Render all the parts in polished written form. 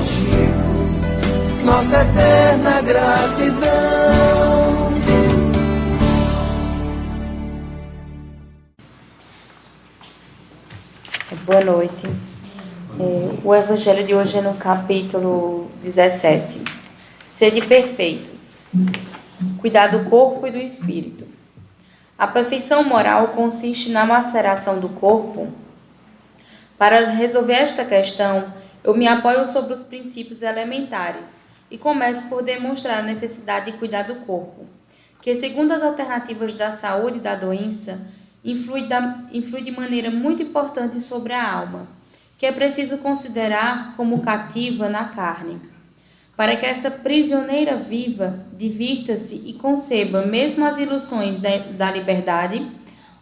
contigo, nossa eterna gratidão. Boa noite. O evangelho de hoje é no capítulo 17. Sede perfeitos. Cuidar do corpo e do espírito. A perfeição moral consiste na maceração do corpo. Para resolver esta questão, eu me apoio sobre os princípios elementares e começo por demonstrar a necessidade de cuidar do corpo, que, segundo as alternativas da saúde e da doença, influi de maneira muito importante sobre a alma, que é preciso considerar como cativa na carne. Para que essa prisioneira viva, divirta-se e conceba mesmo as ilusões da liberdade,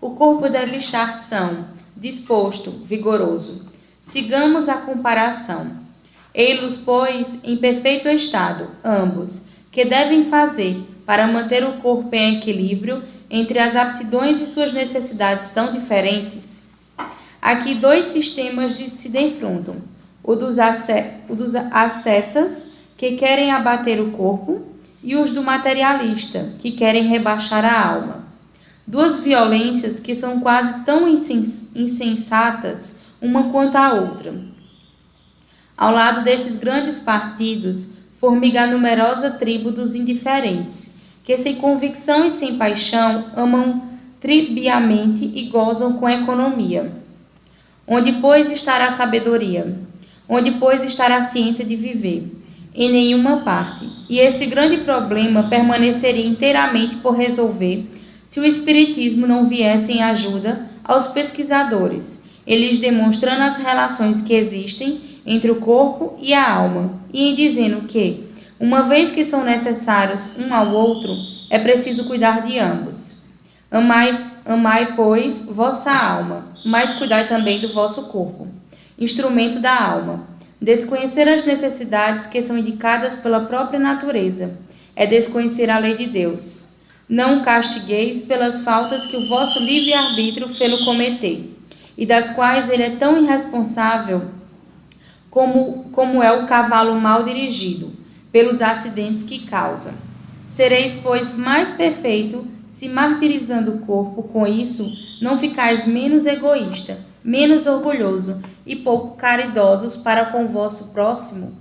o corpo deve estar são, disposto, vigoroso. Sigamos a comparação. Ei-los, pois, em perfeito estado, ambos, que devem fazer para manter o corpo em equilíbrio entre as aptidões e suas necessidades tão diferentes? Aqui dois sistemas se defrontam, o dos ascetas, que querem abater o corpo, e os do materialista, que querem rebaixar a alma. Duas violências que são quase tão insensatas uma quanto a outra. Ao lado desses grandes partidos, formiga a numerosa tribo dos indiferentes, que sem convicção e sem paixão amam triviamente e gozam com economia. Onde, pois, estará a sabedoria? Onde, pois, estará a ciência de viver? Em nenhuma parte. E esse grande problema permaneceria inteiramente por resolver se o Espiritismo não viesse em ajuda aos pesquisadores, eles demonstrando as relações que existem entre o corpo e a alma, e em dizendo que, uma vez que são necessários um ao outro, é preciso cuidar de ambos. Amai, pois, vossa alma, mas cuidai também do vosso corpo, instrumento da alma. Desconhecer as necessidades que são indicadas pela própria natureza é desconhecer a lei de Deus. Não castigueis pelas faltas que o vosso livre-arbítrio fê-lo cometer, e das quais ele é tão irresponsável como é o cavalo mal dirigido, pelos acidentes que causa. Sereis, pois, mais perfeito, se martirizando o corpo, com isso não ficais menos egoísta, menos orgulhoso e pouco caridosos para com o vosso próximo?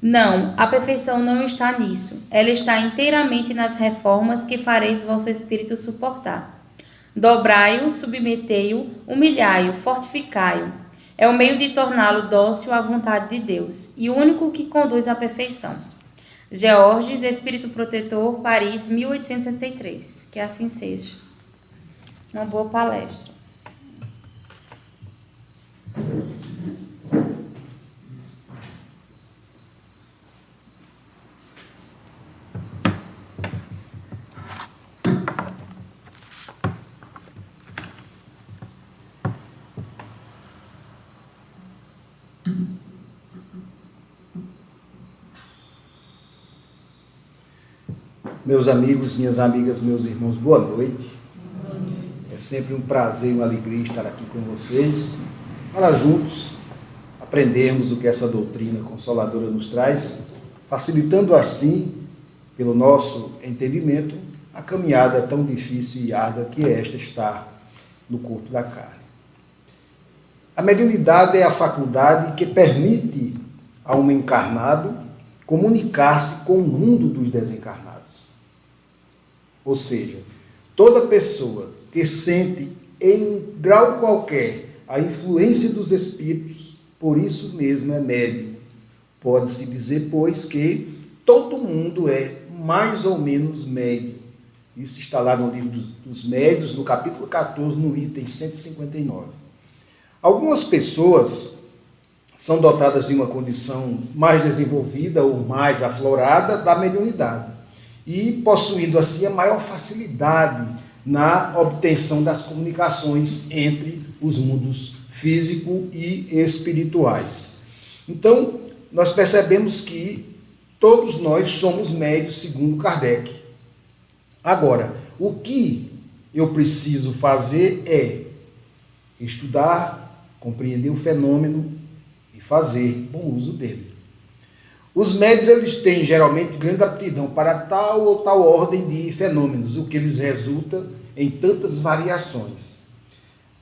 Não, a perfeição não está nisso. Ela está inteiramente nas reformas que fareis vosso espírito suportar. Dobrai-o, submetei-o, humilhai-o, fortificai-o. É o meio de torná-lo dócil à vontade de Deus e o único que conduz à perfeição. Georges, Espírito Protetor, Paris, 1863. Que assim seja. Uma boa palestra. Meus amigos, minhas amigas, meus irmãos, boa noite. É sempre um prazer e uma alegria estar aqui com vocês, para juntos aprendermos o que essa doutrina consoladora nos traz, facilitando assim, pelo nosso entendimento, a caminhada tão difícil e árdua que esta está no corpo da carne. A mediunidade é a faculdade que permite a um encarnado comunicar-se com o mundo dos desencarnados. Ou seja, toda pessoa que sente em grau qualquer a influência dos espíritos, por isso mesmo é médium. Pode-se dizer, pois, que todo mundo é mais ou menos médium. Isso está lá no livro dos médiuns, no capítulo 14, no item 159. Algumas pessoas são dotadas de uma condição mais desenvolvida ou mais aflorada da mediunidade e possuindo assim a maior facilidade na obtenção das comunicações entre os mundos físico e espirituais. Então, nós percebemos que todos nós somos médios, segundo Kardec. Agora, o que eu preciso fazer é estudar, compreender o fenômeno e fazer bom uso dele. Os médios, eles têm geralmente grande aptidão para tal ou tal ordem de fenômenos, o que lhes resulta em tantas variações.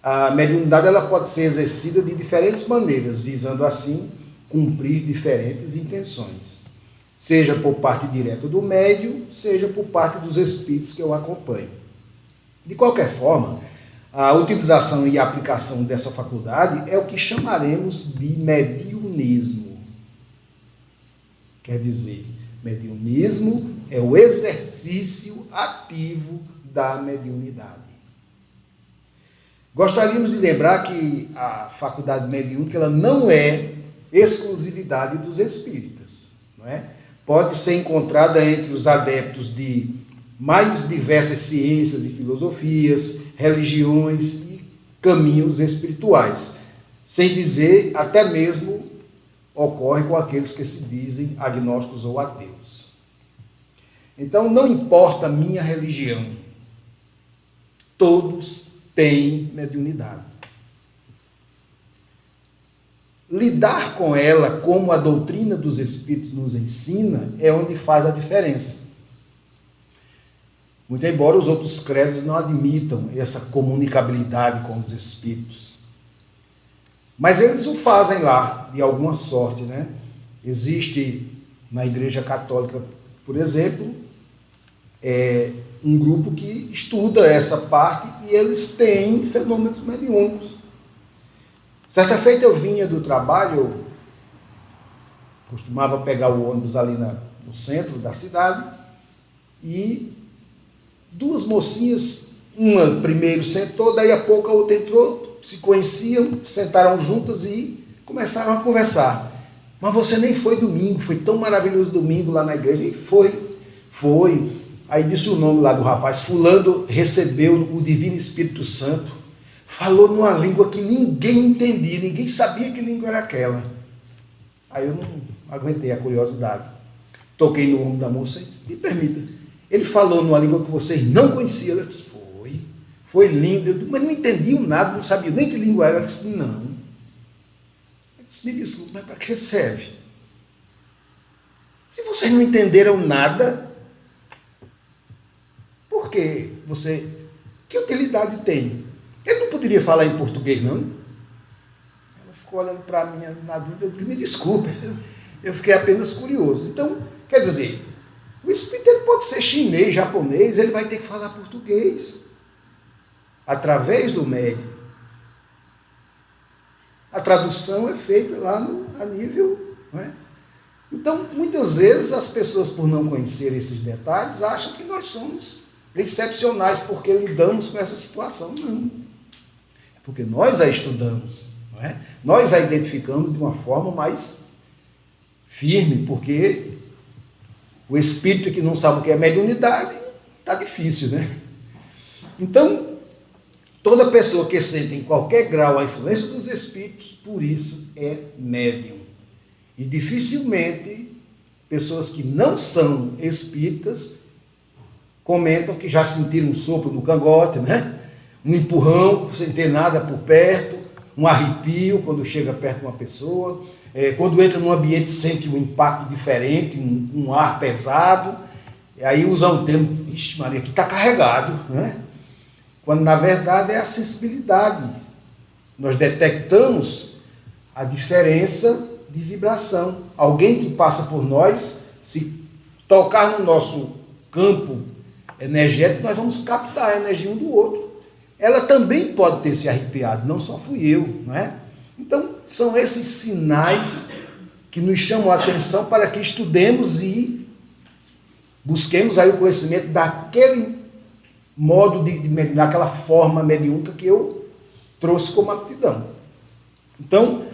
A mediunidade ela pode ser exercida de diferentes maneiras, visando assim cumprir diferentes intenções, seja por parte direta do médium, seja por parte dos espíritos que o acompanham. De qualquer forma, a utilização e aplicação dessa faculdade é o que chamaremos de mediunismo. Quer dizer, mediunismo é o exercício ativo da mediunidade. Gostaríamos de lembrar que a faculdade mediúnica ela não é exclusividade dos espíritas, não é? Pode ser encontrada entre os adeptos de mais diversas ciências e filosofias, religiões e caminhos espirituais, sem dizer até mesmo ocorre com aqueles que se dizem agnósticos ou ateus. Então, não importa a minha religião, todos têm mediunidade. Lidar com ela, como a doutrina dos Espíritos nos ensina, é onde faz a diferença. Muito embora os outros credos não admitam essa comunicabilidade com os Espíritos. Mas eles o fazem lá, de alguma sorte, né? Existe na Igreja Católica, por exemplo, um grupo que estuda essa parte e eles têm fenômenos mediúnicos. Certa feita eu vinha do trabalho, eu costumava pegar o ônibus ali no centro da cidade e duas mocinhas, uma primeiro sentou, daí a pouco a outra entrou, se conheciam, sentaram juntas e começaram a conversar. Mas você nem foi domingo, foi tão maravilhoso domingo lá na igreja. E foi. Aí disse o nome lá do rapaz, fulano recebeu o Divino Espírito Santo, falou numa língua que ninguém entendia, ninguém sabia que língua era aquela. Aí eu não aguentei a curiosidade. Toquei no ombro da moça e disse, me permita, ele falou numa língua que vocês não conheciam. Ela disse, foi lindo, mas não entendiam nada, não sabiam nem que língua era. Ela disse, não. Eu disse, me desculpe, mas para que serve? Se vocês não entenderam nada, por que que utilidade tem? Ele não poderia falar em português, não? Ela ficou olhando para mim na dúvida, eu disse, me desculpe, eu fiquei apenas curioso. Então, quer dizer, o espírito ele pode ser chinês, japonês, ele vai ter que falar português, através do médium. A tradução é feita lá a nível, não é? Então, muitas vezes, as pessoas, por não conhecer esses detalhes, acham que nós somos excepcionais porque lidamos com essa situação. Não. É porque nós a estudamos, não é? Nós a identificamos de uma forma mais firme, porque o espírito que não sabe o que é mediunidade, está difícil, né? Então, toda pessoa que sente em qualquer grau a influência dos espíritos, por isso é médium. E dificilmente pessoas que não são espíritas comentam que já sentiram um sopro no cangote, né? Um empurrão sem ter nada por perto, um arrepio quando chega perto de uma pessoa, quando entra num ambiente sente um impacto diferente, um ar pesado, e aí usa um termo, ixi Maria, aqui está carregado, né? Quando na verdade é a sensibilidade. Nós detectamos a diferença de vibração. Alguém que passa por nós, se tocar no nosso campo energético, nós vamos captar a energia um do outro. Ela também pode ter se arrepiado, não só fui eu, não é? Então, são esses sinais que nos chamam a atenção para que estudemos e busquemos aí o conhecimento daquele modo, daquela forma mediúnica que eu trouxe como aptidão. Então,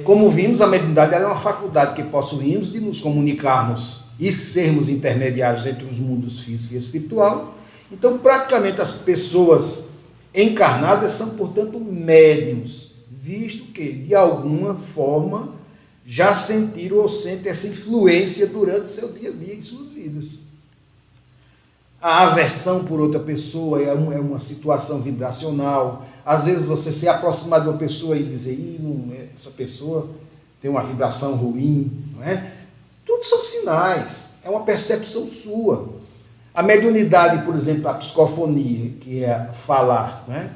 como vimos, a mediunidade é uma faculdade que possuímos de nos comunicarmos e sermos intermediários entre os mundos físico e espiritual. Então, praticamente as pessoas encarnadas são, portanto, médiuns, visto que, de alguma forma, já sentiram ou sentem essa influência durante seu dia a dia em suas vidas. A aversão por outra pessoa é uma situação vibracional. Às vezes você se aproximar de uma pessoa e dizer, essa pessoa tem uma vibração ruim, não é? Tudo são sinais, é uma percepção sua. A mediunidade, por exemplo, a psicofonia, que é falar, né?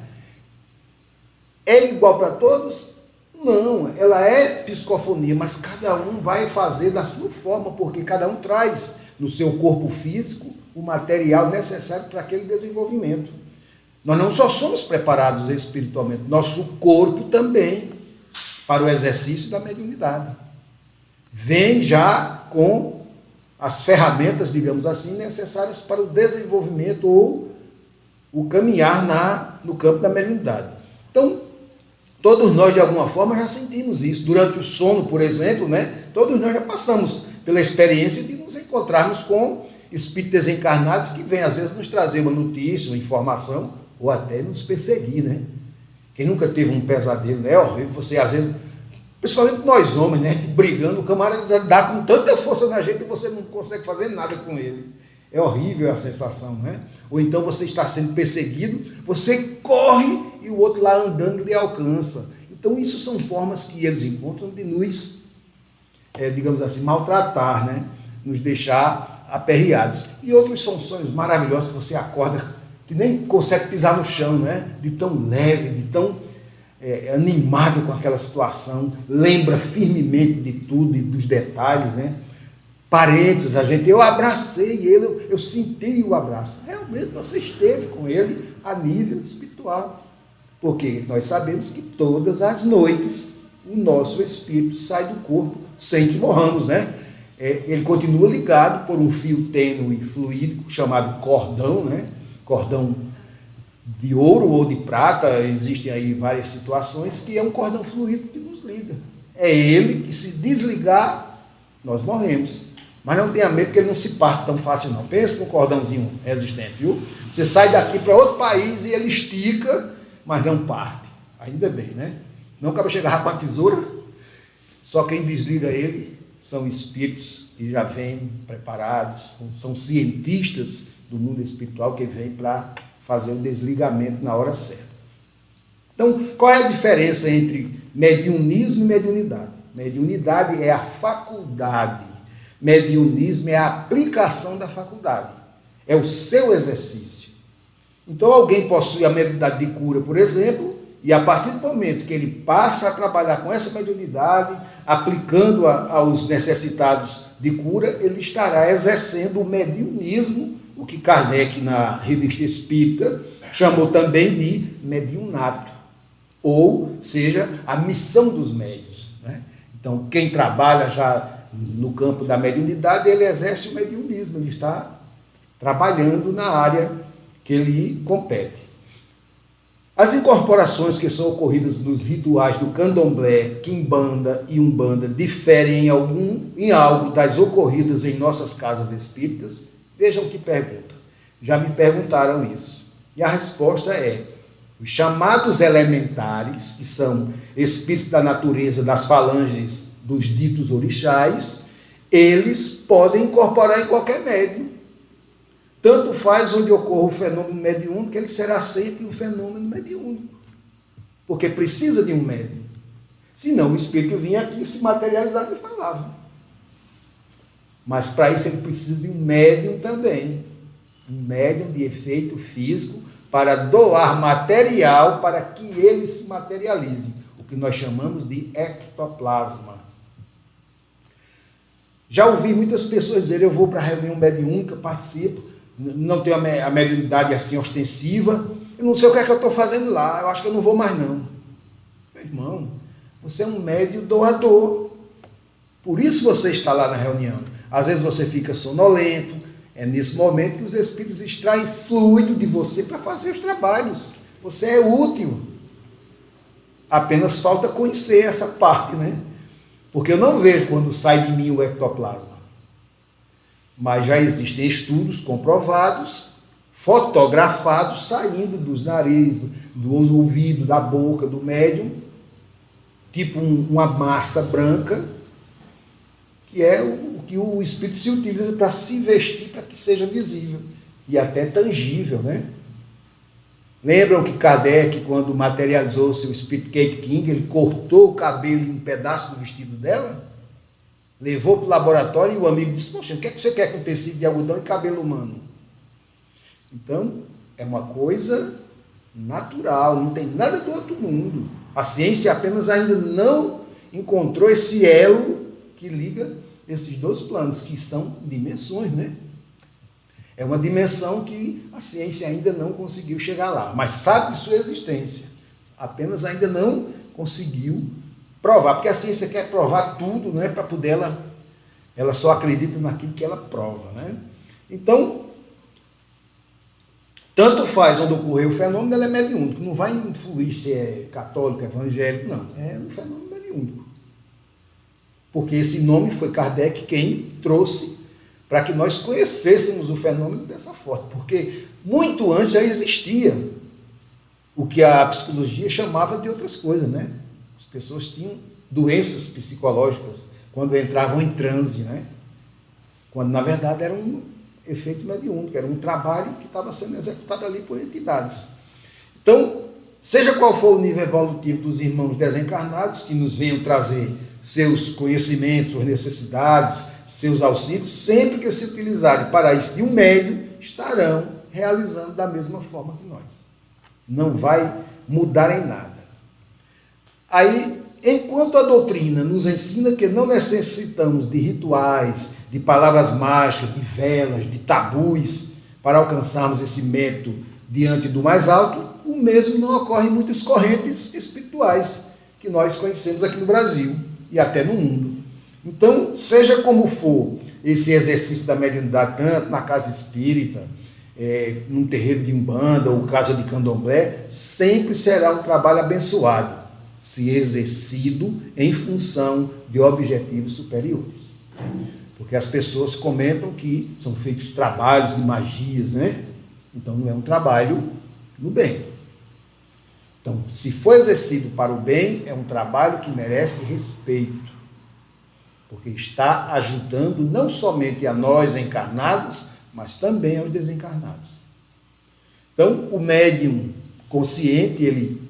É igual para todos? Não, ela é psicofonia, mas cada um vai fazer da sua forma, porque cada um traz no seu corpo físico o material necessário para aquele desenvolvimento. Nós não só somos preparados espiritualmente, nosso corpo também, para o exercício da mediunidade. Vem já com as ferramentas, digamos assim, necessárias para o desenvolvimento ou o caminhar no campo da mediunidade. Então, todos nós, de alguma forma, já sentimos isso. Durante o sono, por exemplo, né? Todos nós já passamos pela experiência de nos encontrarmos com espíritos desencarnados que vêm, às vezes, nos trazer uma notícia, uma informação, ou até nos perseguir, né? Quem nunca teve um pesadelo, né? É horrível, você, às vezes, principalmente nós homens, né? Brigando, o camarada dá com tanta força na gente e você não consegue fazer nada com ele. É horrível a sensação, né? Ou então você está sendo perseguido, você corre e o outro lá andando lhe alcança. Então isso são formas que eles encontram de nos, digamos assim, maltratar, né? Nos deixar aperreados. E outros são sonhos maravilhosos que você acorda, que nem consegue pisar no chão, né? De tão leve, de tão animado com aquela situação, lembra firmemente de tudo e dos detalhes, né? Parentes, eu abracei ele, eu senti o abraço. Realmente você esteve com ele a nível espiritual. Porque nós sabemos que todas as noites o nosso espírito sai do corpo sem que morramos, né? Ele continua ligado por um fio tênue fluídico chamado cordão, né? Cordão de ouro ou de prata, existem aí várias situações, que é um cordão fluídico que nos liga. É ele que, se desligar, nós morremos. Mas não tenha medo que ele não se parte tão fácil não. Pensa num cordãozinho resistente, viu? Você sai daqui para outro país e ele estica, mas não parte. Ainda bem, né? Não acaba chegar com a tesoura. Só quem desliga ele são espíritos que já vêm preparados, são cientistas do mundo espiritual que vêm para fazer o desligamento na hora certa. Então, qual é a diferença entre mediunismo e mediunidade? Mediunidade é a faculdade. Mediunismo é a aplicação da faculdade. É o seu exercício. Então, alguém possui a mediunidade de cura, por exemplo, e a partir do momento que ele passa a trabalhar com essa mediunidade, aplicando aos necessitados de cura, ele estará exercendo o mediunismo, o que Kardec, na Revista Espírita, chamou também de mediunato, ou seja, a missão dos médiuns, né? Então, quem trabalha já no campo da mediunidade, ele exerce o mediunismo, ele está trabalhando na área que lhe compete. As incorporações que são ocorridas nos rituais do candomblé, quimbanda e umbanda diferem em algo das ocorridas em nossas casas espíritas? Vejam que pergunta. Já me perguntaram isso. E a resposta é: os chamados elementares, que são espíritos da natureza das falanges dos ditos orixás, eles podem incorporar em qualquer médium. Tanto faz onde ocorra o fenômeno mediúnico, ele será sempre um fenômeno mediúnico. Porque precisa de um médium. Senão o espírito vinha aqui e se materializava e falava. Mas para isso ele precisa de um médium também. Um médium de efeito físico para doar material para que ele se materialize. O que nós chamamos de ectoplasma. Já ouvi muitas pessoas dizerem: eu vou para a reunião mediúnica, participo, não tenho a mediunidade assim ostensiva, eu não sei o que é que eu estou fazendo lá, eu acho que eu não vou mais não. Meu irmão, você é um médium doador. Por isso você está lá na reunião. Às vezes você fica sonolento, é nesse momento que os espíritos extraem fluido de você para fazer os trabalhos. Você é útil. Apenas falta conhecer essa parte, né? Porque eu não vejo quando sai de mim o ectoplasma. Mas já existem estudos comprovados, fotografados, saindo dos narizes, do ouvido, da boca, do médium, tipo uma massa branca, que é o que o espírito se utiliza para se vestir, para que seja visível e até tangível, né? Lembram que Kardec, quando materializou seu espírito Kate King, ele cortou o cabelo em um pedaço do vestido dela? Levou para o laboratório e o amigo disse, poxa, o que é que você quer com tecido de algodão e cabelo humano? Então, é uma coisa natural, não tem nada do outro mundo. A ciência apenas ainda não encontrou esse elo que liga esses dois planos, que são dimensões, né? É uma dimensão que a ciência ainda não conseguiu chegar lá, mas sabe de sua existência. Apenas ainda não conseguiu provar, porque a ciência quer provar tudo, né? Para poder ela só acredita naquilo que ela prova, né? Então, tanto faz onde ocorreu o fenômeno, ela é mediúnico, não vai influir se é católico, evangélico, não, é um fenômeno mediúnico. Porque esse nome foi Kardec quem trouxe para que nós conhecêssemos o fenômeno dessa forma, porque muito antes já existia o que a psicologia chamava de outras coisas, né? As pessoas tinham doenças psicológicas quando entravam em transe, né? Quando na verdade era um efeito mediúnico, era um trabalho que estava sendo executado ali por entidades. Então, seja qual for o nível evolutivo dos irmãos desencarnados que nos venham trazer seus conhecimentos, suas necessidades, seus auxílios, sempre que se utilizarem para isso de um médium, estarão realizando da mesma forma que nós. Não vai mudar em nada. Aí, enquanto a doutrina nos ensina que não necessitamos de rituais, de palavras mágicas, de velas, de tabus, para alcançarmos esse método diante do mais alto, o mesmo não ocorre em muitas correntes espirituais que nós conhecemos aqui no Brasil e até no mundo. Então, seja como for esse exercício da mediunidade, tanto na casa espírita, num terreiro de umbanda ou casa de candomblé, sempre será um trabalho abençoado, se exercido em função de objetivos superiores. Porque as pessoas comentam que são feitos trabalhos de magias, né? Então não é um trabalho no bem. Então, se for exercido para o bem, é um trabalho que merece respeito. Porque está ajudando não somente a nós encarnados, mas também aos desencarnados. Então, o médium consciente, ele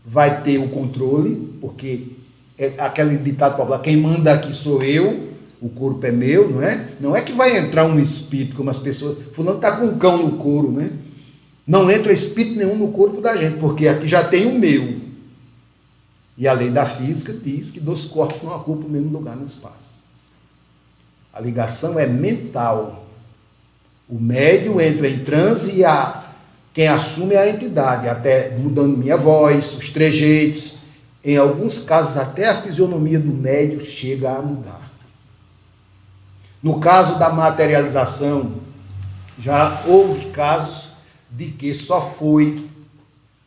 vai ter o controle, porque é aquele ditado popular, quem manda aqui sou eu, o corpo é meu, não é? Não é que vai entrar um espírito, como as pessoas, fulano está com um cão no couro, né? Não entra espírito nenhum no corpo da gente, porque aqui já tem o meu. E a lei da física diz que 2 corpos não ocupam o mesmo lugar no espaço. A ligação é mental. O médium entra em transe e quem assume é a entidade, até mudando minha voz, os trejeitos. Em alguns casos, até a fisionomia do médium chega a mudar. No caso da materialização, já houve casos de que só foi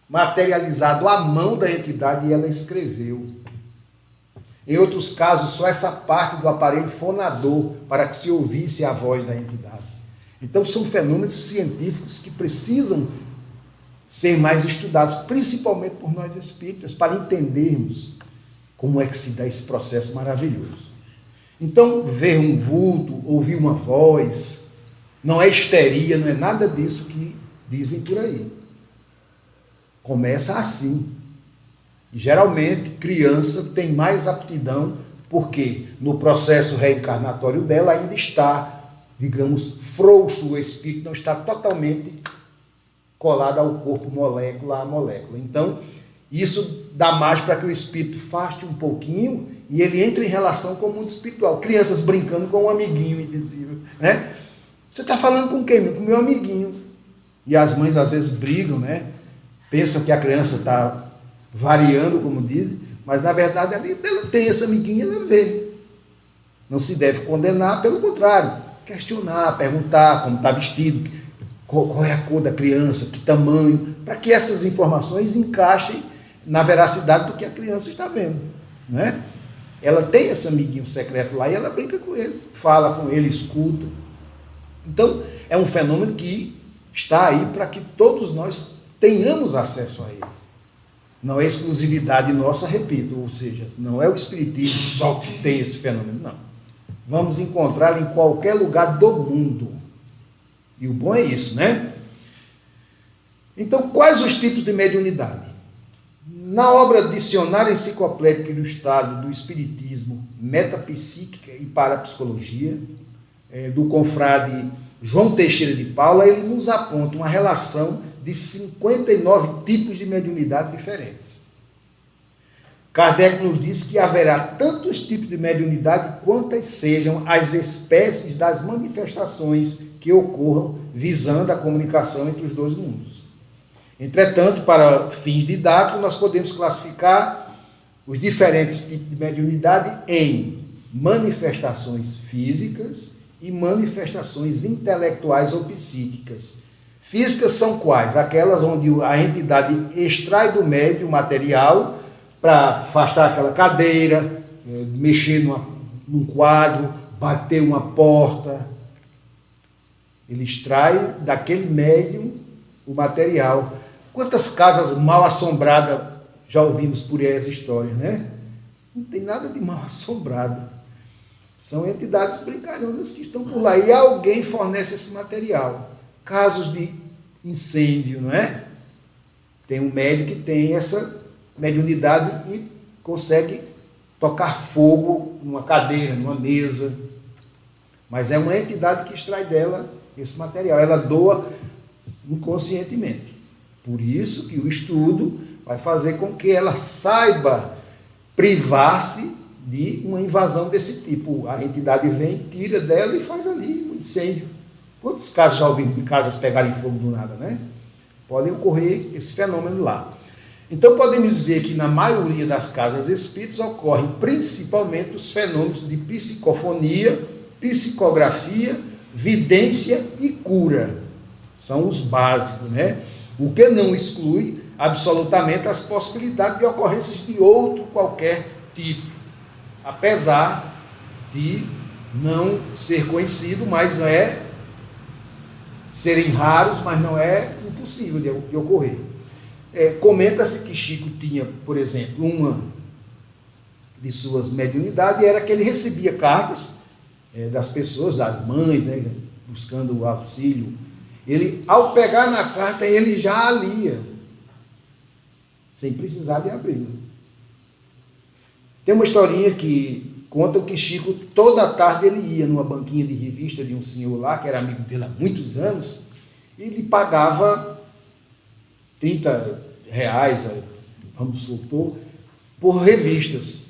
materializado a mão da entidade e ela escreveu. Em outros casos, só essa parte do aparelho fonador para que se ouvisse a voz da entidade. Então, são fenômenos científicos que precisam ser mais estudados, principalmente por nós espíritas, para entendermos como é que se dá esse processo maravilhoso. Então, ver um vulto, ouvir uma voz, não é histeria, não é nada disso que dizem por aí. Começa assim. Geralmente, criança tem mais aptidão, porque no processo reencarnatório dela ainda está, digamos, frouxo, o espírito não está totalmente colado ao corpo, molécula a molécula. Então, isso dá mais para que o espírito faste um pouquinho e ele entre em relação com o mundo espiritual. Crianças brincando com um amiguinho invisível, né? Você está falando com quem? Com o meu amiguinho. E as mães às vezes brigam, né? Pensam que a criança está variando, como dizem, mas na verdade ela tem esse amiguinho e ela vê. Não se deve condenar, pelo contrário, questionar, perguntar como está vestido, qual é a cor da criança, que tamanho, para que essas informações encaixem na veracidade do que a criança está vendo, né? Ela tem esse amiguinho secreto lá e ela brinca com ele, fala com ele, escuta. Então, é um fenômeno que está aí para que todos nós tenhamos acesso a ele. Não é exclusividade nossa, repito, ou seja, não é o espiritismo só que tem esse fenômeno, não. Vamos encontrá-lo em qualquer lugar do mundo. E o bom é isso, né? Então, quais os tipos de mediunidade? Na obra Dicionário Enciclopédico Ilustrado do Espiritismo, Metapsíquica e Parapsicologia, do confrade João Teixeira de Paula, ele nos aponta uma relação de 59 tipos de mediunidade diferentes. Kardec nos diz que haverá tantos tipos de mediunidade quantas sejam as espécies das manifestações que ocorram visando a comunicação entre os dois mundos. Entretanto, para fins didáticos, nós podemos classificar os diferentes tipos de mediunidade em manifestações físicas e manifestações intelectuais ou psíquicas. Físicas são quais? Aquelas onde a entidade extrai do médium material para afastar aquela cadeira, mexer num quadro, bater uma porta. Ele extrai daquele médium o material. Quantas casas mal assombradas já ouvimos por aí essa história, né? Não tem nada de mal assombrado. São entidades brincalhonas que estão por lá e alguém fornece esse material. Casos de incêndio, não é? Tem um médium que tem essa mediunidade e consegue tocar fogo numa cadeira, numa mesa. Mas é uma entidade que extrai dela esse material. Ela doa inconscientemente. Por isso que o estudo vai fazer com que ela saiba privar-se de uma invasão desse tipo. A entidade vem, tira dela e faz ali um incêndio. Quantos casos já ouvimos de casas pegarem fogo do nada, né? Pode ocorrer esse fenômeno lá. Então podemos dizer que na maioria das casas espíritas ocorrem principalmente os fenômenos de psicofonia, psicografia, vidência e cura. São os básicos, né? O que não exclui absolutamente as possibilidades de ocorrências de outro qualquer tipo. Apesar de não ser conhecido, mas não é serem raros, mas não é impossível de ocorrer. Comenta-se que Chico tinha, por exemplo, uma de suas mediunidades, era que ele recebia cartas das pessoas, das mães, né, buscando o auxílio. Ele, ao pegar na carta, ele já a lia, sem precisar de abri-la. Tem uma historinha que conta que Chico, toda tarde, ele ia numa banquinha de revista de um senhor lá, que era amigo dele há muitos anos, e ele pagava R$30, vamos supor, por revistas,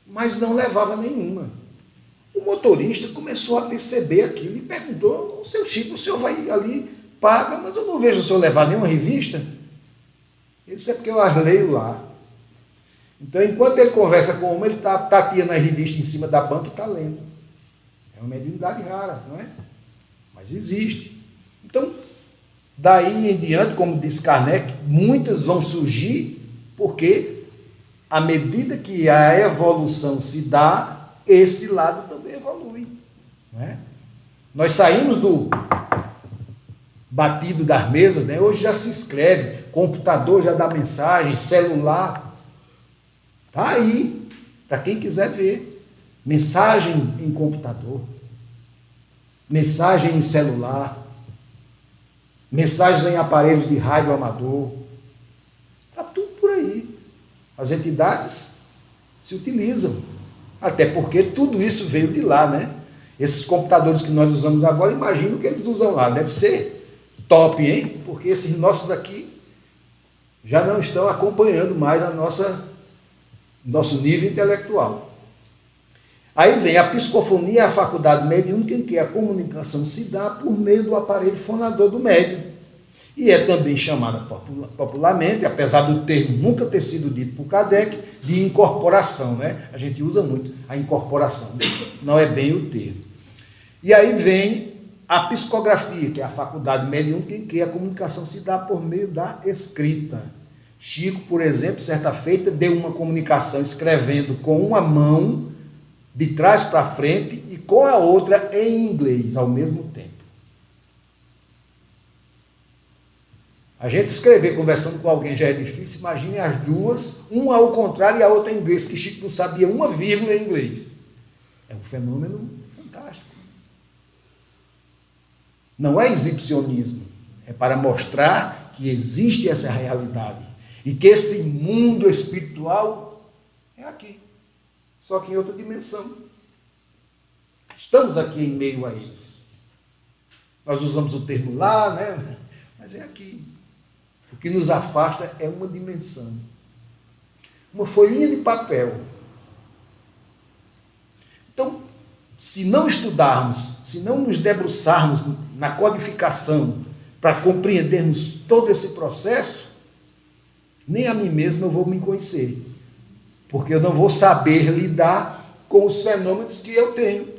mas não levava nenhuma. O motorista começou a perceber aquilo e perguntou: o seu Chico, o senhor vai ali, paga, mas eu não vejo o senhor levar nenhuma revista. Ele disse: é porque eu as leio lá. Então, enquanto ele conversa com uma, ele tateando a revista em cima da banca e está lendo. É uma mediunidade rara, não é? Mas existe. Então, daí em diante, como diz Kardec, muitas vão surgir porque, à medida que a evolução se dá, esse lado também evolui. Não é? Nós saímos do batido das mesas, né? Hoje já se escreve, computador já dá mensagem, celular. Está aí, para quem quiser ver. Mensagem em computador, mensagem em celular, mensagens em aparelhos de rádio amador. Está tudo por aí. As entidades se utilizam. Até porque tudo isso veio de lá, né? Esses computadores que nós usamos agora, imagino que eles usam lá. Deve ser top, hein? Porque esses nossos aqui já não estão acompanhando mais nosso nível intelectual. Aí vem a psicofonia, a faculdade mediúnica, em que a comunicação se dá por meio do aparelho fonador do médium. E é também chamada popularmente, apesar do termo nunca ter sido dito por Kardec, de incorporação, né? A gente usa muito a incorporação, não é bem o termo. E aí vem a psicografia, que é a faculdade mediúnica em que a comunicação se dá por meio da escrita. Chico, por exemplo, certa feita, deu uma comunicação escrevendo com uma mão de trás para frente e com a outra em inglês ao mesmo tempo. A gente escrever conversando com alguém já é difícil, imagine as duas, uma ao contrário e a outra em inglês, que Chico não sabia uma vírgula em inglês. É um fenômeno fantástico. Não é exibicionismo, é para mostrar que existe essa realidade. E que esse mundo espiritual é aqui, só que em outra dimensão. Estamos aqui em meio a eles. Nós usamos o termo lá, né? Mas é aqui. O que nos afasta é uma dimensão. Uma folhinha de papel. Então, se não estudarmos, se não nos debruçarmos na codificação para compreendermos todo esse processo, nem a mim mesmo eu vou me conhecer. Porque eu não vou saber lidar com os fenômenos que eu tenho.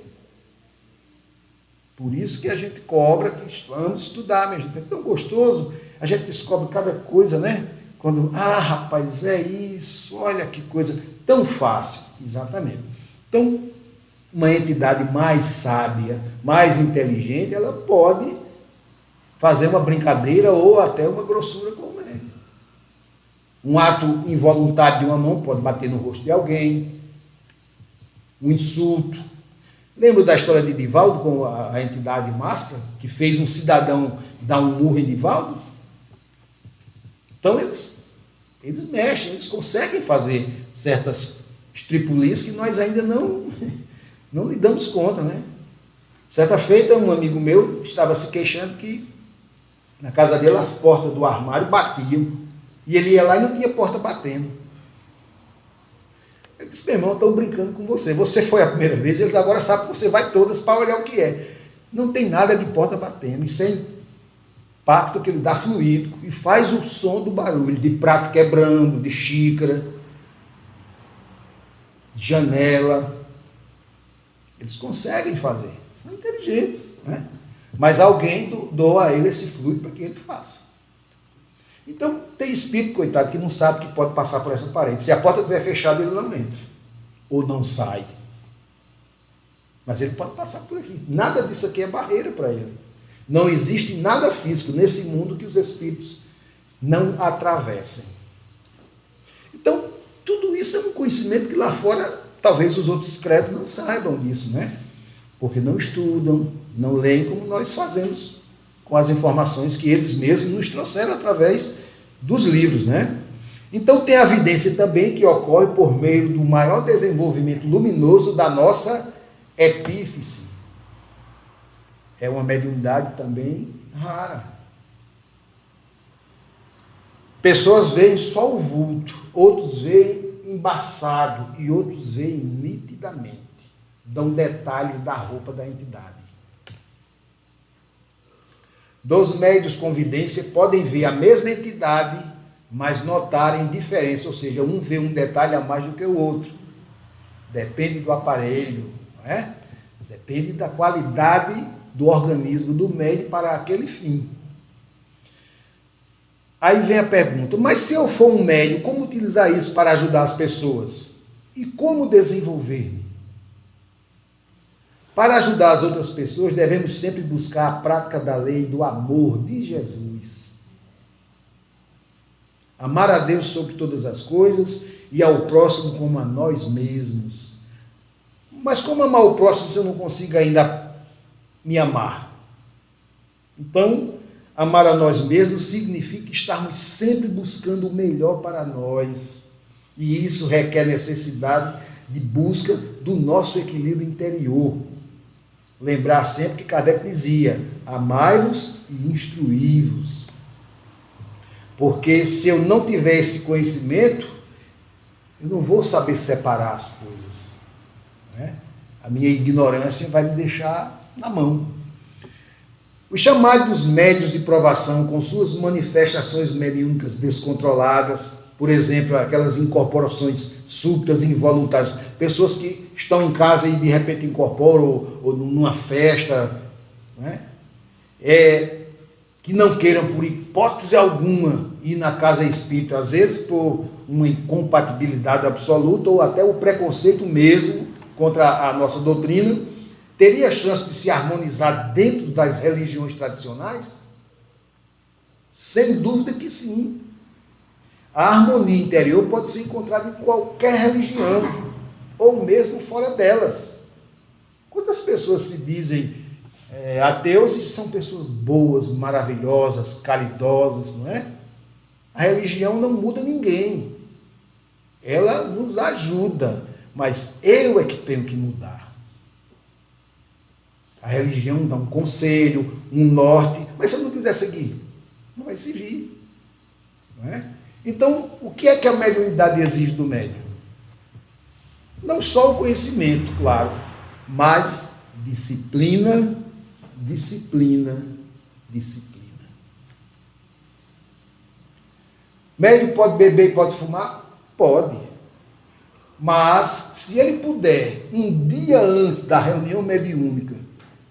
Por isso que a gente cobra que vamos estudar, minha gente. É tão gostoso, a gente descobre cada coisa, né? Quando, rapaz, é isso, olha que coisa tão fácil. Exatamente. Então, uma entidade mais sábia, mais inteligente, ela pode fazer uma brincadeira ou até uma grossura com o médium. Um ato involuntário de uma mão pode bater no rosto de alguém, um insulto. Lembra da história de Divaldo com a entidade máscara, que fez um cidadão dar um murro em Divaldo? Então eles mexem, eles conseguem fazer certas estripulias que nós ainda não lhe damos conta, né? Certa feita, um amigo meu estava se queixando que na casa dele as portas do armário batiam. E ele ia lá e não tinha porta batendo. Eu disse, meu irmão, estão brincando com você. Você foi a primeira vez, eles agora sabem que você vai todas para olhar o que é. Não tem nada de porta batendo. Isso é impacto que ele dá fluido e faz o som do barulho de prato quebrando, de xícara, de janela. Eles conseguem fazer. São inteligentes, né? Mas alguém doa a ele esse fluido para que ele faça. Então, tem espírito, coitado, que não sabe que pode passar por essa parede. Se a porta estiver fechada, ele não entra. Ou não sai. Mas ele pode passar por aqui. Nada disso aqui é barreira para ele. Não existe nada físico nesse mundo que os espíritos não atravessem. Então, tudo isso é um conhecimento que lá fora, talvez os outros créditos não saibam disso, né? Porque não estudam, não leem como nós fazemos com as informações que eles mesmos nos trouxeram através dos livros, né? Então tem a evidência também que ocorre por meio do maior desenvolvimento luminoso da nossa epífise. É uma mediunidade também rara. Pessoas veem só o vulto, outros veem embaçado e outros veem nitidamente. Dão detalhes da roupa da entidade. Dos médiuns com vidência podem ver a mesma entidade, mas notarem diferença, ou seja, um vê um detalhe a mais do que o outro. Depende do aparelho, não é? Depende da qualidade do organismo do médium para aquele fim. Aí vem a pergunta, mas se eu for um médium, como utilizar isso para ajudar as pessoas? E como desenvolver-me? Para ajudar as outras pessoas, devemos sempre buscar a prática da lei do amor de Jesus. Amar a Deus sobre todas as coisas e ao próximo como a nós mesmos. Mas como amar o próximo se eu não consigo ainda me amar? Então, amar a nós mesmos significa estarmos sempre buscando o melhor para nós. E isso requer necessidade de busca do nosso equilíbrio interior. Lembrar sempre que Kardec dizia, amai-vos e instruí-vos. Porque se eu não tiver esse conhecimento, eu não vou saber separar as coisas, né? A minha ignorância vai me deixar na mão. Os chamados médiuns de provação, com suas manifestações mediúnicas descontroladas, por exemplo, aquelas incorporações súbitas e involuntárias, pessoas que estão em casa e de repente incorporam, ou numa festa, né? Que não queiram, por hipótese alguma, ir na casa espírita, às vezes por uma incompatibilidade absoluta ou até o preconceito mesmo contra a nossa doutrina, teria chance de se harmonizar dentro das religiões tradicionais? Sem dúvida que sim. A harmonia interior pode ser encontrada em qualquer religião, ou mesmo fora delas. Quantas pessoas se dizem ateus e são pessoas boas, maravilhosas, caridosas, não é? A religião não muda ninguém. Ela nos ajuda, mas eu é que tenho que mudar. A religião dá um conselho, um norte, mas se eu não quiser seguir, não vai seguir. Não é? Então, o que é que a mediunidade exige do médium? Não só o conhecimento, claro, mas disciplina, disciplina, disciplina. Médium pode beber e pode fumar? Pode. Mas, se ele puder, um dia antes da reunião mediúnica,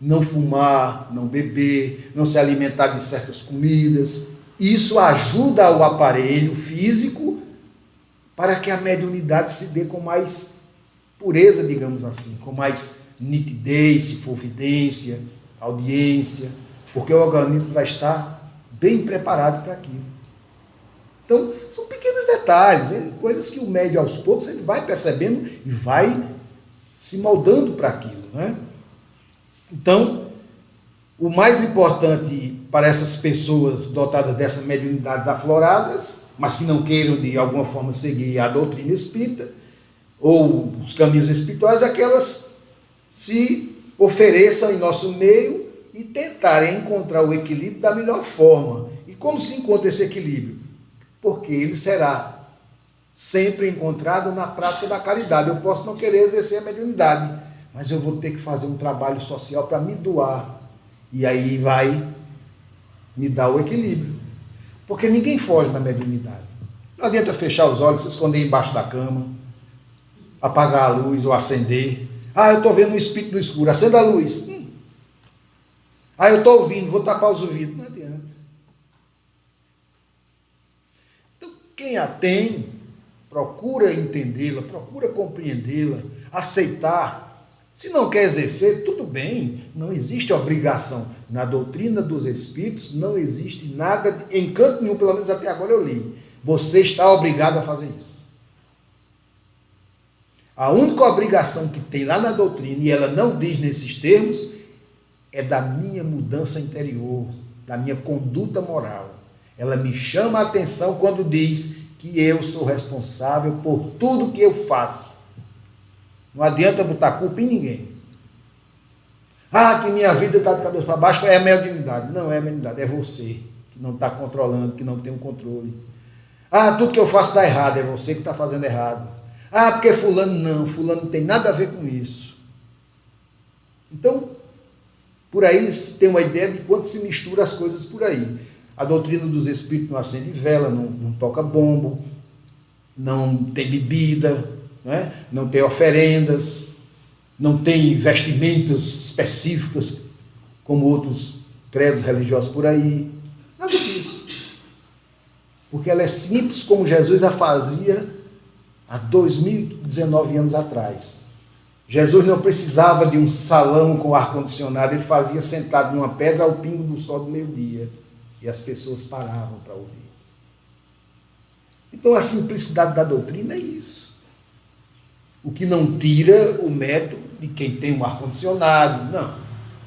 não fumar, não beber, não se alimentar de certas comidas, isso ajuda o aparelho físico para que a mediunidade se dê com mais pureza, digamos assim, com mais nitidez, se for vidência, audiência, porque o organismo vai estar bem preparado para aquilo. Então, são pequenos detalhes, coisas que o médium aos poucos ele vai percebendo e vai se moldando para aquilo, né? Então, o mais importante para essas pessoas dotadas dessas mediunidades afloradas, mas que não queiram de alguma forma seguir a doutrina espírita ou os caminhos espirituais, é que elas se ofereçam em nosso meio e tentarem encontrar o equilíbrio da melhor forma. E como se encontra esse equilíbrio? Porque ele será sempre encontrado na prática da caridade. Eu posso não querer exercer a mediunidade, mas eu vou ter que fazer um trabalho social para me doar. E aí vai me dar o equilíbrio. Porque ninguém foge da mediunidade. Não adianta fechar os olhos, se esconder embaixo da cama, apagar a luz ou acender. Ah, eu estou vendo um espírito no escuro, acenda a luz. Ah, eu estou ouvindo, vou tapar os ouvidos. Não adianta. Então, quem a tem, procura entendê-la, procura compreendê-la, aceitar. Se não quer exercer, tudo bem, não existe obrigação. Na doutrina dos espíritos não existe nada, em canto nenhum, pelo menos até agora eu li. Você está obrigado a fazer isso. A única obrigação que tem lá na doutrina, e ela não diz nesses termos, é da minha mudança interior, da minha conduta moral. Ela me chama a atenção quando diz que eu sou responsável por tudo que eu faço. Não adianta botar culpa em ninguém. Ah, que minha vida está de cabeça para baixo, é a mediunidade. Não é a mediunidade, é você que não está controlando, que não tem um controle. Ah, tudo que eu faço está errado, é você que está fazendo errado. Ah, porque fulano não tem nada a ver com isso. Então, por aí se tem uma ideia de quanto se mistura as coisas por aí. A doutrina dos espíritos não acende vela, não toca bombo, não tem bebida, não tem oferendas, não tem vestimentas específicas como outros credos religiosos por aí. Nada disso. Porque ela é simples como Jesus a fazia há 2019 anos atrás. Jesus não precisava de um salão com ar-condicionado, ele fazia sentado numa pedra ao pingo do sol do meio-dia. E as pessoas paravam para ouvir. Então a simplicidade da doutrina é isso. O que não tira o mérito de quem tem um ar-condicionado, não.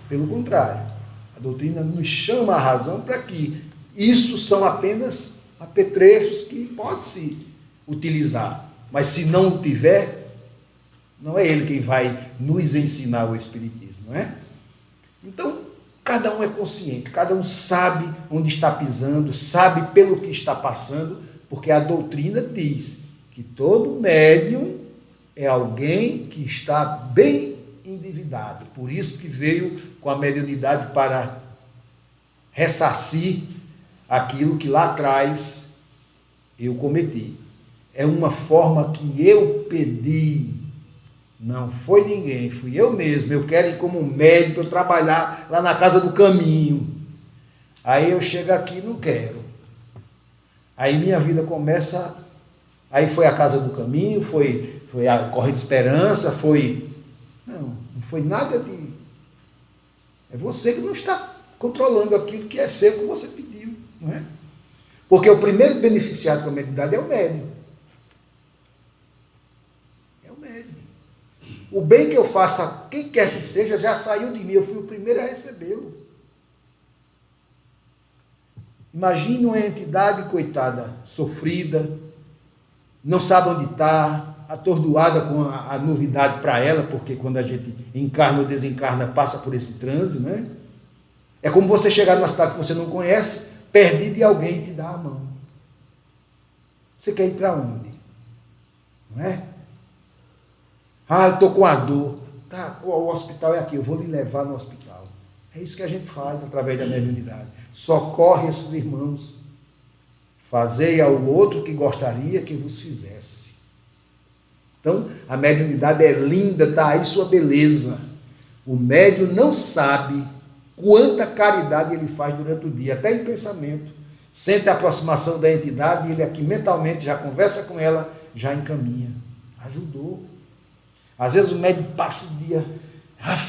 Pelo contrário, a doutrina nos chama a razão para que isso são apenas apetrechos que pode-se utilizar. Mas se não tiver, não é ele quem vai nos ensinar o Espiritismo, não é? Então, cada um é consciente, cada um sabe onde está pisando, sabe pelo que está passando, porque a doutrina diz que todo médium é alguém que está bem endividado. Por isso que veio com a mediunidade para ressarcir aquilo que lá atrás eu cometi. É uma forma que eu pedi, não foi ninguém, fui eu mesmo. Eu quero ir como médico, eu trabalhar lá na Casa do Caminho. Aí eu chego aqui e não quero. Aí minha vida começa. Aí foi a Casa do Caminho, foi a Corrente de Esperança, foi. Não foi nada de. É você que não está controlando aquilo que é seu que você pediu, não é? Porque o primeiro beneficiado com a mediunidade é o médium. O bem que eu faço a quem quer que seja já saiu de mim, eu fui o primeiro a recebê-lo. Imagine uma entidade, coitada, sofrida, não sabe onde está, atordoada com a novidade para ela, porque quando a gente encarna ou desencarna, passa por esse transe, né? É como você chegar numa cidade que você não conhece, perdido, e alguém te dá a mão. Você quer ir para onde? Não é? Ah, eu estou com a dor. Tá, o hospital é aqui, eu vou lhe levar no hospital. É isso que a gente faz através da mediunidade. Socorre esses irmãos. Fazei ao outro que gostaria que vos fizesse. Então, a mediunidade é linda, está aí sua beleza. O médium não sabe quanta caridade ele faz durante o dia, até em pensamento. Sente a aproximação da entidade e ele aqui mentalmente já conversa com ela, já encaminha. Ajudou. Às vezes o médium passa o dia,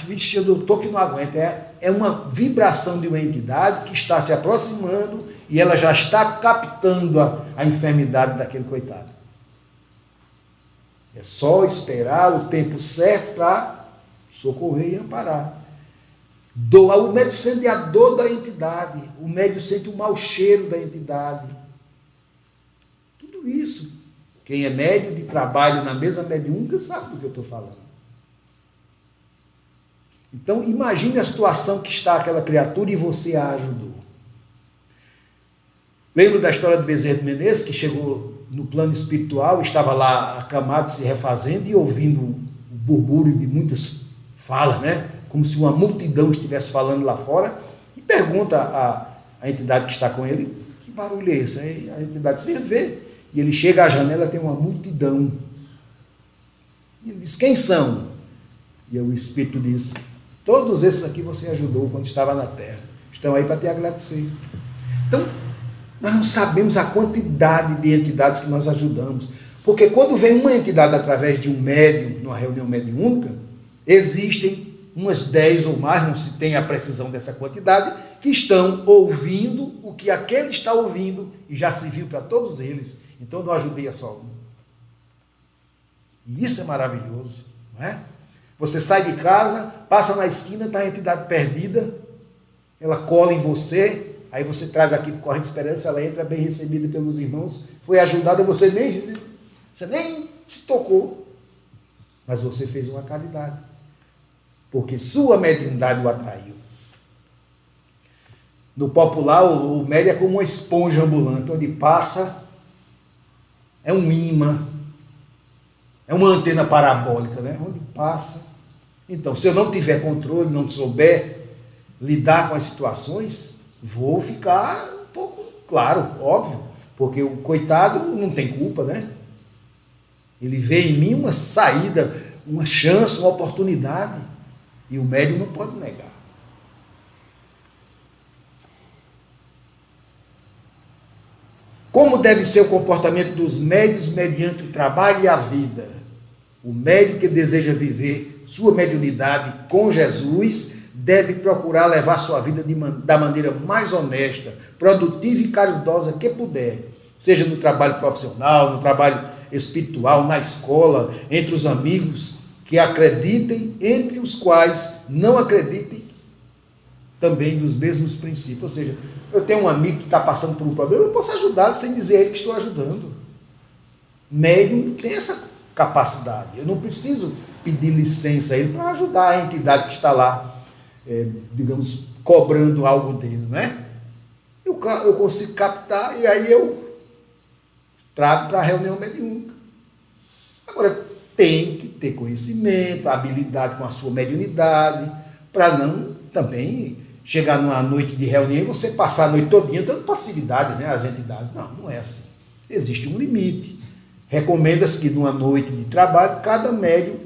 vixe, eu estou que não aguento. É uma vibração de uma entidade que está se aproximando e ela já está captando a enfermidade daquele coitado. É só esperar o tempo certo para socorrer e amparar. O médium sente a dor da entidade, o médium sente o mau cheiro da entidade. Tudo isso. Quem é médium de trabalho na mesa mediúnica sabe do que eu estou falando. Então, imagine a situação que está aquela criatura e você a ajudou. Lembro da história do Bezerra de Menezes, que chegou no plano espiritual, estava lá acamado, se refazendo e ouvindo o burbúrio de muitas falas, né? Como se uma multidão estivesse falando lá fora, e pergunta à entidade que está com ele, que barulho é esse? Aí a entidade diz, vê. E ele chega à janela, tem uma multidão. E ele diz, quem são? E o Espírito diz, todos esses aqui você ajudou quando estava na Terra. Estão aí para te agradecer. Então, nós não sabemos a quantidade de entidades que nós ajudamos. Porque quando vem uma entidade através de um médium, numa reunião mediúnica, existem umas 10 ou mais, não se tem a precisão dessa quantidade, que estão ouvindo o que aquele está ouvindo e já se viu para todos eles. Então, não ajudei a só um. E isso é maravilhoso, não é? Você sai de casa, passa na esquina, está a entidade perdida, ela cola em você, aí você traz aqui para o Corrente de Esperança, ela entra bem recebida pelos irmãos, foi ajudada, você nem se tocou, mas você fez uma caridade, porque sua mediunidade o atraiu. No popular, o médium é como uma esponja ambulante, onde passa, é um imã, é uma antena parabólica, né? Onde passa. Então, se eu não tiver controle, não souber lidar com as situações, vou ficar um pouco, claro, óbvio, porque o coitado não tem culpa, né? Ele vê em mim uma saída, uma chance, uma oportunidade, e o médium não pode negar. Como deve ser o comportamento dos médiuns mediante o trabalho e a vida? O médium que deseja viver sua mediunidade com Jesus deve procurar levar sua vida da maneira mais honesta, produtiva e caridosa que puder, seja no trabalho profissional, no trabalho espiritual, na escola, entre os amigos que acreditem, entre os quais não acreditem também nos mesmos princípios. Ou seja, eu tenho um amigo que está passando por um problema, eu posso ajudá-lo sem dizer a ele que estou ajudando. Médium tem essa capacidade. Eu não preciso pedir licença a ele para ajudar a entidade que está lá, digamos, cobrando algo dele, não é? Eu consigo captar e aí eu trago para a reunião mediúnica. Agora, tem que ter conhecimento, habilidade com a sua mediunidade, para não também chegar numa noite de reunião e você passar a noite todinha dando passividade, né, às entidades. Não, não é assim. Existe um limite. Recomenda-se que numa noite de trabalho, cada médium,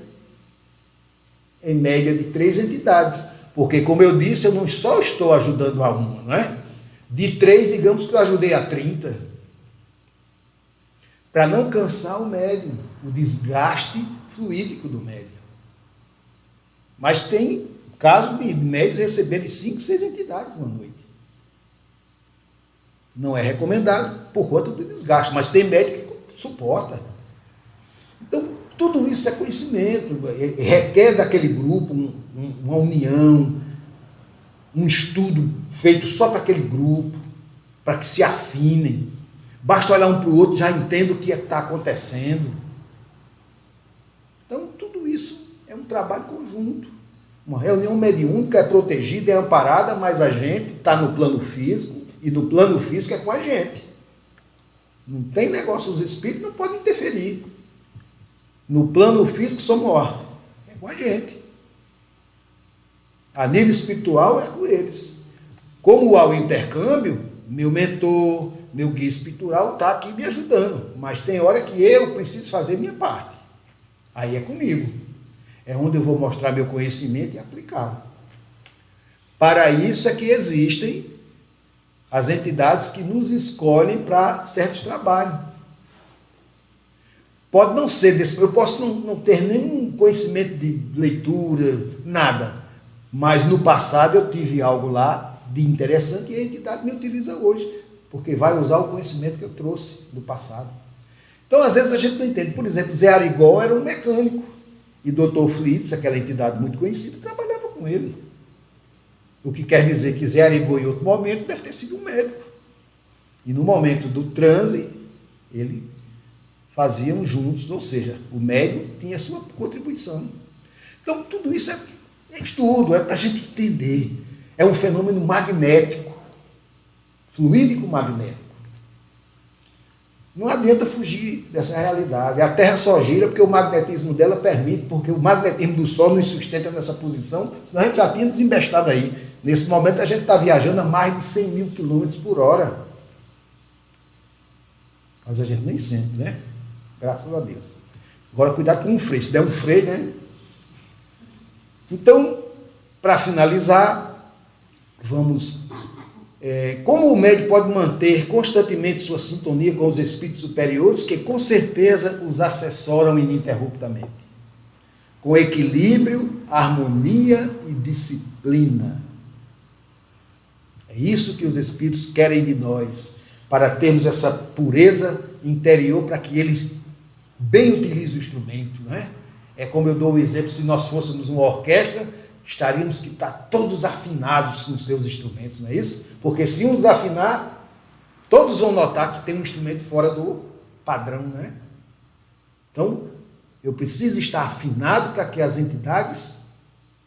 em média de 3 entidades. Porque, como eu disse, eu não só estou ajudando a uma, não é? De 3, digamos que eu ajudei a 30. Para não cansar o médium, o desgaste fluídico do médium. Mas tem caso de médios receberem 5, 6 entidades numa noite. Não é recomendado por conta do desgaste, mas tem médico que suporta. Então, tudo isso é conhecimento, requer daquele grupo uma união, um estudo feito só para aquele grupo, para que se afinem. Basta olhar um para o outro, já entenda o que está acontecendo. Então, tudo isso é um trabalho conjunto. Uma reunião mediúnica é protegida, é amparada, mas a gente está no plano físico, e no plano físico é com a gente. Não tem negócio, os espíritos não podem interferir. No plano físico somos nós, é com a gente. A nível espiritual é com eles. Como há o intercâmbio, meu mentor, meu guia espiritual está aqui me ajudando, mas tem hora que eu preciso fazer minha parte. Aí é comigo. É onde eu vou mostrar meu conhecimento e aplicá-lo. Para isso é que existem as entidades que nos escolhem para certos trabalhos. Pode não ser desse, eu posso não ter nenhum conhecimento de leitura, nada. Mas no passado eu tive algo lá de interessante e a entidade me utiliza hoje, porque vai usar o conhecimento que eu trouxe do passado. Então, às vezes, a gente não entende. Por exemplo, Zé Arigó era um mecânico. E Dr. Flitz, aquela entidade muito conhecida, trabalhava com ele. O que quer dizer que Zé Arigó, em outro momento, deve ter sido um médico. E no momento do transe, ele faziam juntos, ou seja, o médium tinha a sua contribuição. Então, tudo isso é estudo, é para a gente entender. É um fenômeno magnético, fluídico magnético. Não adianta fugir dessa realidade. A Terra só gira porque o magnetismo dela permite, porque o magnetismo do Sol nos sustenta nessa posição, senão a gente já tinha desembestado aí. Nesse momento a gente está viajando a mais de 100 mil quilômetros por hora. Mas a gente nem sente, né? Graças a Deus. Agora, cuidado com o freio. Se der um freio, né? Então, para finalizar, vamos... como o médium pode manter constantemente sua sintonia com os espíritos superiores, que com certeza os assessoram ininterruptamente, com equilíbrio, harmonia e disciplina. É isso que os espíritos querem de nós, para termos essa pureza interior, para que eles bem utilizem o instrumento, não é? É como eu dou o exemplo, se nós fôssemos uma orquestra, estaríamos que estar todos afinados com seus instrumentos, não é isso? Porque se um desafinar, todos vão notar que tem um instrumento fora do padrão, né? Então, eu preciso estar afinado para que as entidades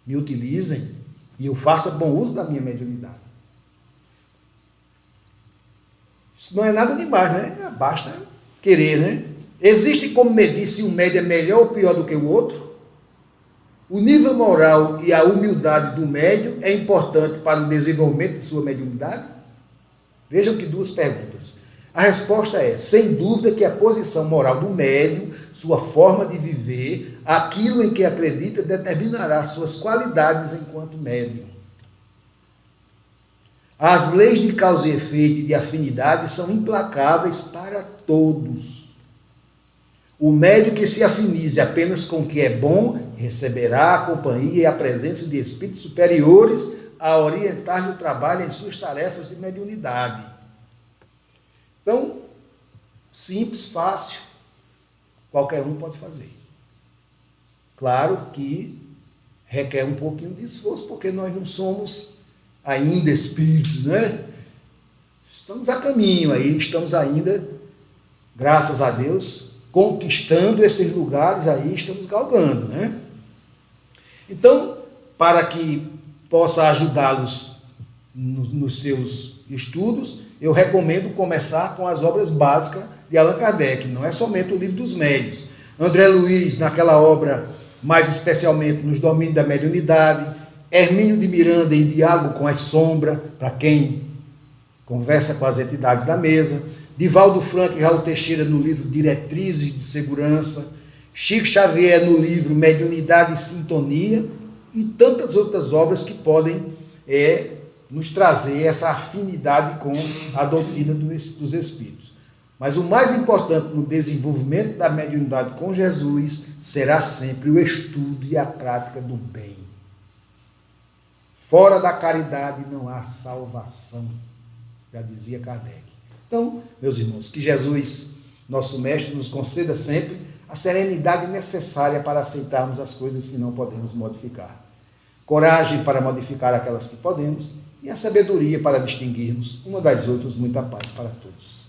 me utilizem e eu faça bom uso da minha mediunidade. Isso não é nada demais, né? Basta querer, né? Existe como medir se um médium é melhor ou pior do que o outro? O nível moral e a humildade do médium é importante para o desenvolvimento de sua mediunidade? Vejam que duas perguntas. A resposta é, sem dúvida, que a posição moral do médium, sua forma de viver, aquilo em que acredita, determinará suas qualidades enquanto médium. As leis de causa e efeito e de afinidade são implacáveis para todos. O médium que se afinize apenas com o que é bom, receberá a companhia e a presença de espíritos superiores a orientar-lhe o trabalho em suas tarefas de mediunidade. Então, simples, fácil, qualquer um pode fazer. Claro que requer um pouquinho de esforço, porque nós não somos ainda espíritos, né? Estamos a caminho aí, estamos ainda, graças a Deus, conquistando esses lugares aí, estamos galgando, né? Então, para que possa ajudá-los nos seus estudos, eu recomendo começar com as obras básicas de Allan Kardec, não é somente o Livro dos Médiuns. André Luiz, naquela obra, mais especialmente nos domínios da mediunidade, Hermínio de Miranda em Diálogo com as Sombras, para quem conversa com as entidades da mesa, Divaldo Franco e Raul Teixeira no livro Diretrizes de Segurança, Chico Xavier no livro Mediunidade e Sintonia, e tantas outras obras que podem nos trazer essa afinidade com a doutrina dos Espíritos. Mas o mais importante no desenvolvimento da mediunidade com Jesus será sempre o estudo e a prática do bem. Fora da caridade não há salvação, já dizia Kardec. Então, meus irmãos, que Jesus, nosso Mestre, nos conceda sempre a serenidade necessária para aceitarmos as coisas que não podemos modificar. Coragem para modificar aquelas que podemos e a sabedoria para distinguirmos uma das outras. Muita paz para todos.